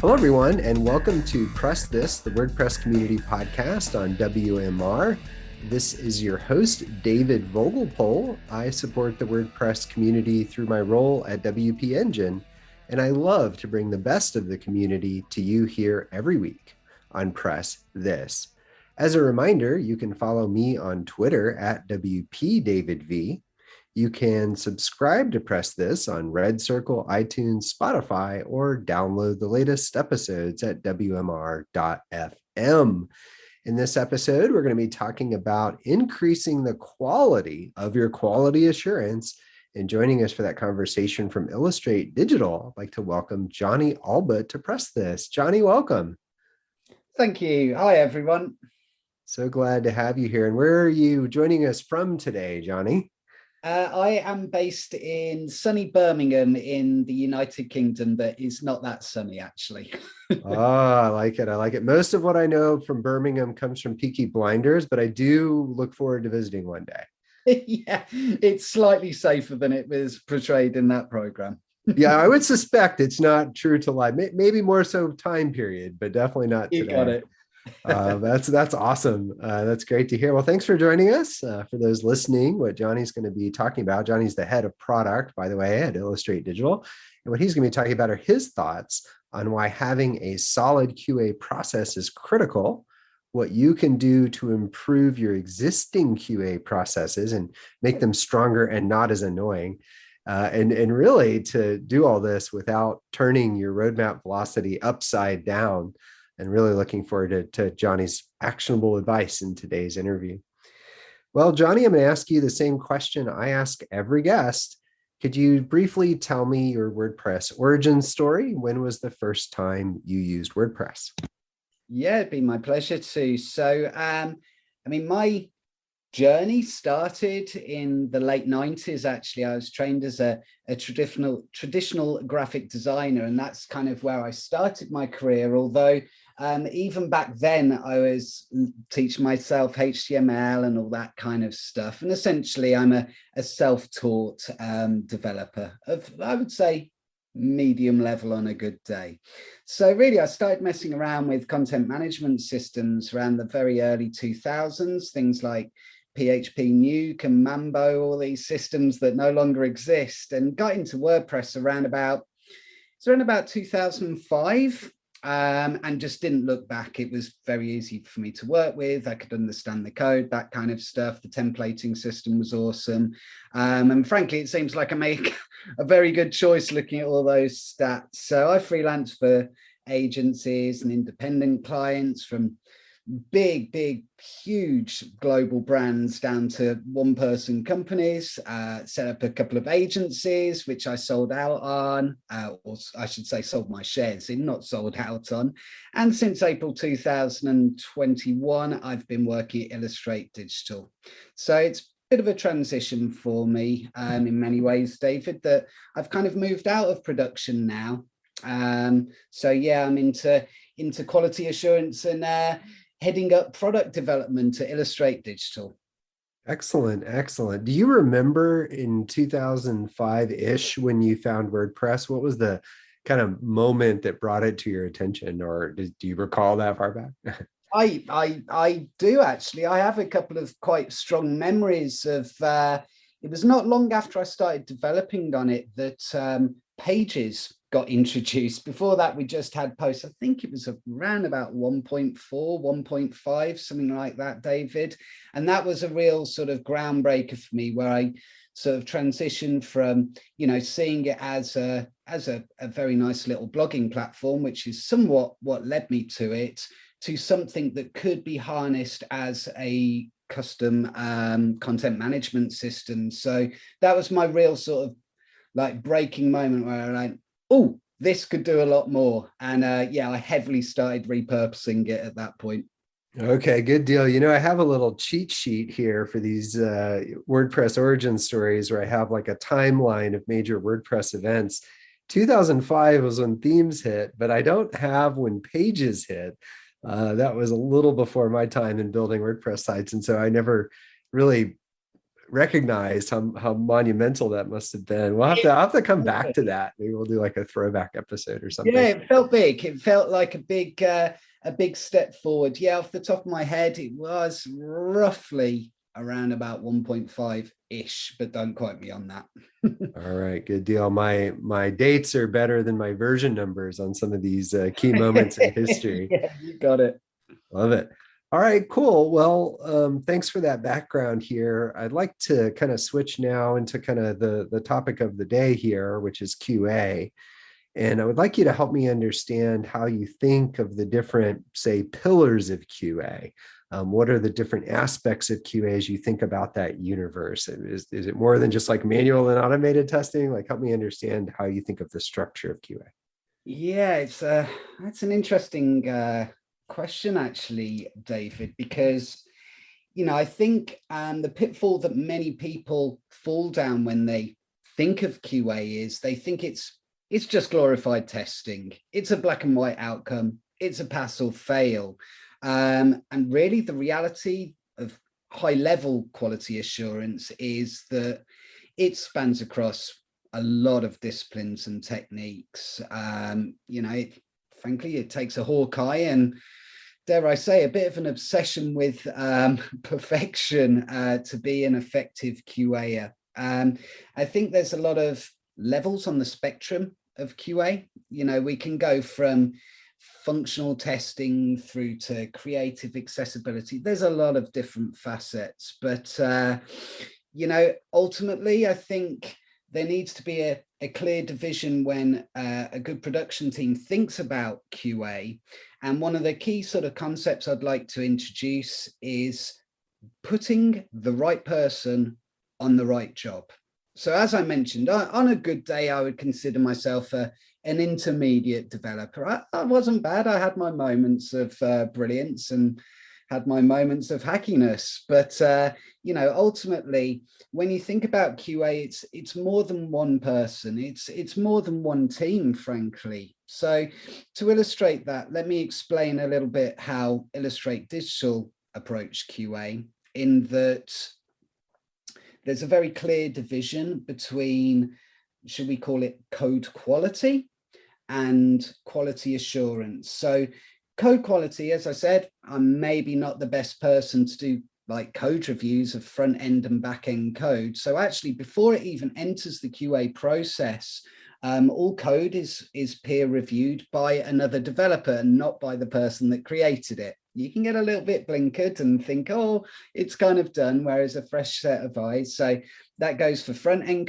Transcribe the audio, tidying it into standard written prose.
Hello, everyone, and welcome to PressThis, the WordPress community podcast on WMR. This is your host, David Vogelpohl. I support the WordPress community through my role at WP Engine, and I love to bring the best of the community to you here every week on PressThis. As a reminder, you can follow me on Twitter at WPDavidV. You can subscribe to PressThis on Red Circle, iTunes, Spotify, or download the latest episodes at WMR.fm. In this episode, we're going to be talking about increasing the quality of your quality assurance. And joining us for that conversation from Illustrate Digital, I'd like to welcome Jonny Allbut to PressThis. Jonny, welcome. Thank you. Hi, everyone. So glad to have you here. And where are you joining us from today, Jonny? I am based in sunny Birmingham in the United Kingdom, but it's not that sunny, actually. I like it. I like it. Most of what I know from Birmingham comes from Peaky Blinders, but I do look forward to visiting one day. Yeah, it's slightly safer than it was portrayed in that program. Yeah, I would suspect it's not true to life. Maybe more so time period, but definitely not today. You got it. That's awesome. That's great to hear. Well, thanks for joining us. For those listening, what Jonny's going to be talking about, Jonny's the head of product, by the way, at Illustrate Digital. And what he's going to be talking about are his thoughts on why having a solid QA process is critical, what you can do to improve your existing QA processes and make them stronger and not as annoying. And really to do all this without turning your roadmap velocity upside down. And really looking forward to Jonny's actionable advice in today's interview. Well, Jonny, I'm going to ask you the same question I ask every guest. Could you briefly tell me your WordPress origin story? When was the first time you used WordPress? Yeah, it'd be my pleasure to. So, my journey started in the late 90s. Actually, I was trained as a traditional graphic designer, and that's kind of where I started my career. Although even back then, I was teaching myself HTML and all that kind of stuff. And essentially, I'm a self-taught developer of, I would say, medium level on a good day. So really, I started messing around with content management systems around the very early 2000s, things like PHP Nuke and Mambo, all these systems that no longer exist, and got into WordPress around about 2005. And just didn't look back. It was very easy for me to work with. I could understand the code, that kind of stuff. The templating system was awesome. And frankly, it seems like I make a very good choice looking at all those stats. So I freelance for agencies and independent clients, from big, huge global brands down to one-person companies. Set up a couple of agencies, which I sold out on, or I should say sold my shares in, not sold out on. And since April 2021, I've been working at Illustrate Digital. So it's a bit of a transition for me in many ways, David, that I've kind of moved out of production now. So yeah, I'm into quality assurance and heading up product development at Illustrate Digital. Excellent. Do you remember in 2005-ish when you found WordPress? What was the kind of moment that brought it to your attention, or do you recall that far back? I do, actually. I have a couple of quite strong memories of, it was not long after I started developing on it that Pages got introduced. Before that, we just had posts. I think it was around about 1.4, 1.5, something like that, David. And that was a real sort of groundbreaker for me, where I sort of transitioned from, seeing it as a very nice little blogging platform, which is somewhat what led me to it, to something that could be harnessed as a custom content management system. So that was my real sort of like breaking moment, where I like, oh, this could do a lot more. And I heavily started repurposing it at that point. Okay, good deal. I have a little cheat sheet here for these WordPress origin stories, where I have like a timeline of major WordPress events. 2005 was when themes hit, but I don't have when pages hit. That was a little before my time in building WordPress sites. And so I never really recognized how monumental that must have been. I'll have to come back to that. Maybe we'll do like a throwback episode or something. Yeah, it felt big. It felt like a big step forward. Yeah, off the top of my head, it was roughly around about 1.5 ish, but don't quote me on that. All right, good deal. My dates are better than my version numbers on some of these key moments in history. Yeah, you got it. Love it. All right, cool. Well, thanks for that background here. I'd like to kind of switch now into kind of the topic of the day here, which is QA. And I would like you to help me understand how you think of the different, say, pillars of QA. What are the different aspects of QA as you think about that universe? Is it more than just like manual and automated testing? Like, help me understand how you think of the structure of QA. Yeah, that's an interesting question, actually, David, because I think the pitfall that many people fall down when they think of QA is they think it's just glorified testing. It's a black and white outcome. It's a pass or fail. And really, the reality of high-level quality assurance is that it spans across a lot of disciplines and techniques. Frankly, it takes a hawk eye and, dare I say, a bit of an obsession with perfection to be an effective QAer. I think there's a lot of levels on the spectrum of QA. We can go from functional testing through to creative accessibility. There's a lot of different facets, but ultimately, I think there needs to be a clear division when a good production team thinks about QA. And one of the key sort of concepts I'd like to introduce is putting the right person on the right job. So as I mentioned, on a good day, I would consider myself an intermediate developer. I wasn't bad. I had my moments of brilliance and had my moments of hackiness. But, ultimately, when you think about QA, it's more than one person. It's more than one team, frankly. So to illustrate that, let me explain a little bit how Illustrate Digital approach QA, in that there's a very clear division between, should we call it, code quality and quality assurance. So code quality, as I said, I'm maybe not the best person to do like code reviews of front end and back end code. So actually, before it even enters the QA process, all code is peer reviewed by another developer and not by the person that created it. You can get a little bit blinkered and think, oh, it's kind of done, whereas a fresh set of eyes. So that goes for front end